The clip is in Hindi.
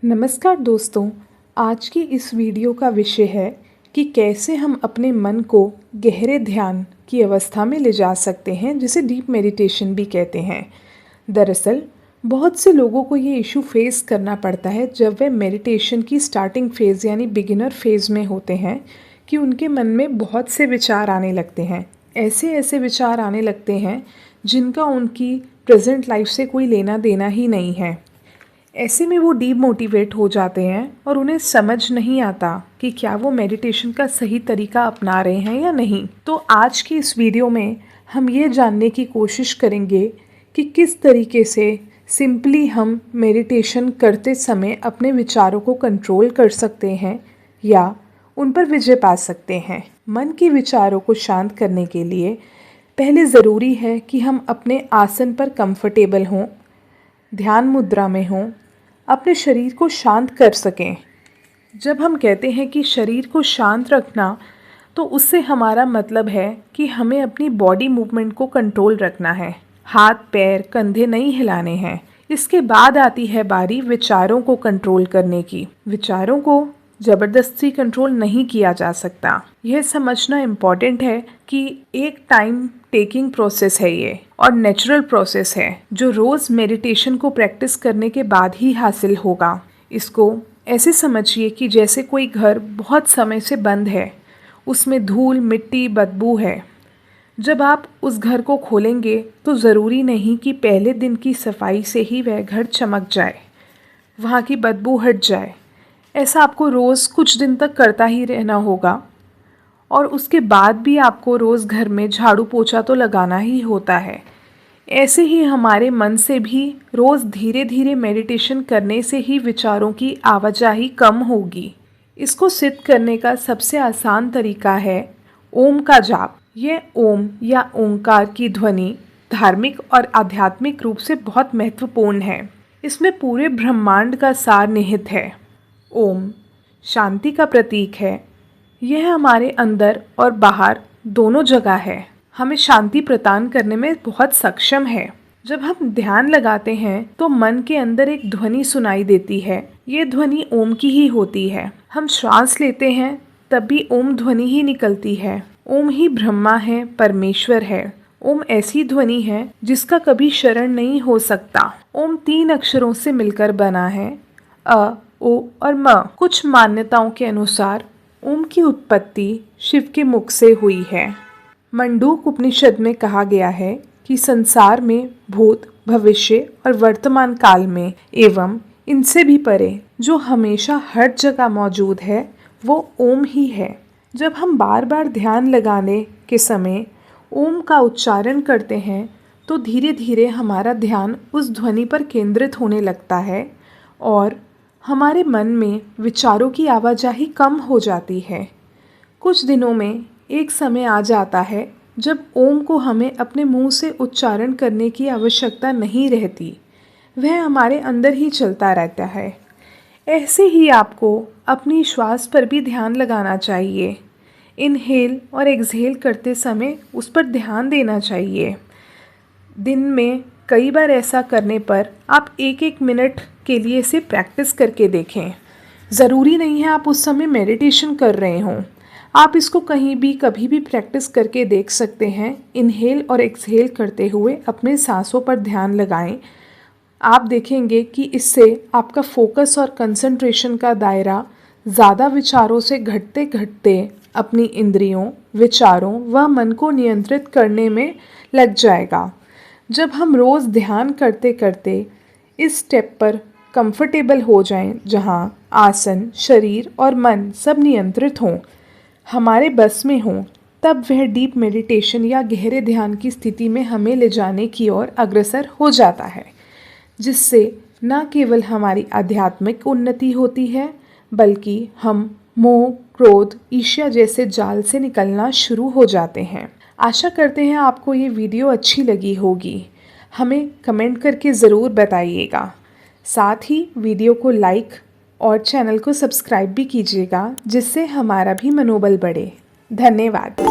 नमस्कार दोस्तों, आज की इस वीडियो का विषय है कि कैसे हम अपने मन को गहरे ध्यान की अवस्था में ले जा सकते हैं, जिसे डीप मेडिटेशन भी कहते हैं। दरअसल बहुत से लोगों को ये इशू फेस करना पड़ता है जब वे मेडिटेशन की स्टार्टिंग फेज़ यानी बिगिनर फेज़ में होते हैं कि उनके मन में बहुत से विचार आने लगते हैं। ऐसे ऐसे विचार आने लगते हैं जिनका उनकी प्रेजेंट लाइफ से कोई लेना देना ही नहीं है। ऐसे में वो डीमोटिवेट हो जाते हैं और उन्हें समझ नहीं आता कि क्या वो मेडिटेशन का सही तरीका अपना रहे हैं या नहीं। तो आज की इस वीडियो में हम ये जानने की कोशिश करेंगे कि किस तरीके से सिंपली हम मेडिटेशन करते समय अपने विचारों को कंट्रोल कर सकते हैं या उन पर विजय पा सकते हैं। मन के विचारों को शांत करने के लिए पहले ज़रूरी है कि हम अपने आसन पर कंफर्टेबल हों, ध्यान मुद्रा में हों, अपने शरीर को शांत कर सकें। जब हम कहते हैं कि शरीर को शांत रखना, तो उससे हमारा मतलब है कि हमें अपनी बॉडी मूवमेंट को कंट्रोल रखना है। हाथ पैर कंधे नहीं हिलाने हैं। इसके बाद आती है बारी विचारों को कंट्रोल करने की। विचारों को ज़बरदस्ती कंट्रोल नहीं किया जा सकता। यह समझना इम्पॉर्टेंट है कि एक टाइम टेकिंग प्रोसेस है ये और नेचुरल प्रोसेस है जो रोज़ मेडिटेशन को प्रैक्टिस करने के बाद ही हासिल होगा। इसको ऐसे समझिए कि जैसे कोई घर बहुत समय से बंद है, उसमें धूल मिट्टी बदबू है। जब आप उस घर को खोलेंगे तो ज़रूरी नहीं कि पहले दिन की सफाई से ही वह घर चमक जाए, वहाँ की बदबू हट जाए। ऐसा आपको रोज़ कुछ दिन तक करता ही रहना होगा और उसके बाद भी आपको रोज़ घर में झाड़ू पोछा तो लगाना ही होता है। ऐसे ही हमारे मन से भी रोज़ धीरे धीरे मेडिटेशन करने से ही विचारों की आवाजाही कम होगी। इसको सिद्ध करने का सबसे आसान तरीका है ओम का जाप। यह ओम या ओंकार की ध्वनि धार्मिक और आध्यात्मिक रूप से बहुत महत्वपूर्ण है। इसमें पूरे ब्रह्मांड का सार निहित है। ओम शांति का प्रतीक है। यह हमारे अंदर और बाहर दोनों जगह है। हमें शांति प्रदान करने में बहुत सक्षम है। जब हम ध्यान लगाते हैं तो मन के अंदर एक ध्वनि सुनाई देती है। ये ध्वनि ओम की ही होती है। हम श्वास लेते हैं तब भी ओम ध्वनि ही निकलती है। ओम ही ब्रह्मा है, परमेश्वर है। ओम ऐसी ध्वनि है जिसका कभी शरण नहीं हो सकता। ओम 3 अक्षरों से मिलकर बना है, अ, ओ और म। कुछ मान्यताओं के अनुसार ओम की उत्पत्ति शिव के मुख से हुई है। मंडूक उपनिषद में कहा गया है कि संसार में भूत भविष्य और वर्तमान काल में एवं इनसे भी परे जो हमेशा हर जगह मौजूद है वो ओम ही है। जब हम बार बार ध्यान लगाने के समय ओम का उच्चारण करते हैं तो धीरे धीरे हमारा ध्यान उस ध्वनि पर केंद्रित होने लगता है और हमारे मन में विचारों की आवाजाही कम हो जाती है। कुछ दिनों में एक समय आ जाता है जब ओम को हमें अपने मुंह से उच्चारण करने की आवश्यकता नहीं रहती, वह हमारे अंदर ही चलता रहता है। ऐसे ही आपको अपनी श्वास पर भी ध्यान लगाना चाहिए। इनहेल और एक्सहेल करते समय उस पर ध्यान देना चाहिए। दिन में कई बार ऐसा करने पर आप 1-1 मिनट के लिए इसे प्रैक्टिस करके देखें। ज़रूरी नहीं है आप उस समय मेडिटेशन कर रहे हों। आप इसको कहीं भी कभी भी प्रैक्टिस करके देख सकते हैं। इनहेल और एक्सहेल करते हुए अपने सांसों पर ध्यान लगाएं। आप देखेंगे कि इससे आपका फोकस और कंसंट्रेशन का दायरा ज़्यादा विचारों से घटते घटते अपनी इंद्रियों, विचारों व मन को नियंत्रित करने में लग जाएगा। जब हम रोज़ ध्यान करते करते इस स्टेप पर कंफर्टेबल हो जाएं, जहां आसन, शरीर और मन सब नियंत्रित हों, हमारे बस में हों, तब वह डीप मेडिटेशन या गहरे ध्यान की स्थिति में हमें ले जाने की ओर अग्रसर हो जाता है, जिससे न केवल हमारी आध्यात्मिक उन्नति होती है बल्कि हम मोह, क्रोध, ईर्ष्या जैसे जाल से निकलना शुरू हो जाते हैं। आशा करते हैं आपको ये वीडियो अच्छी लगी होगी। हमें कमेंट करके ज़रूर बताइएगा। साथ ही वीडियो को लाइक और चैनल को सब्सक्राइब भी कीजिएगा, जिससे हमारा भी मनोबल बढ़े। धन्यवाद।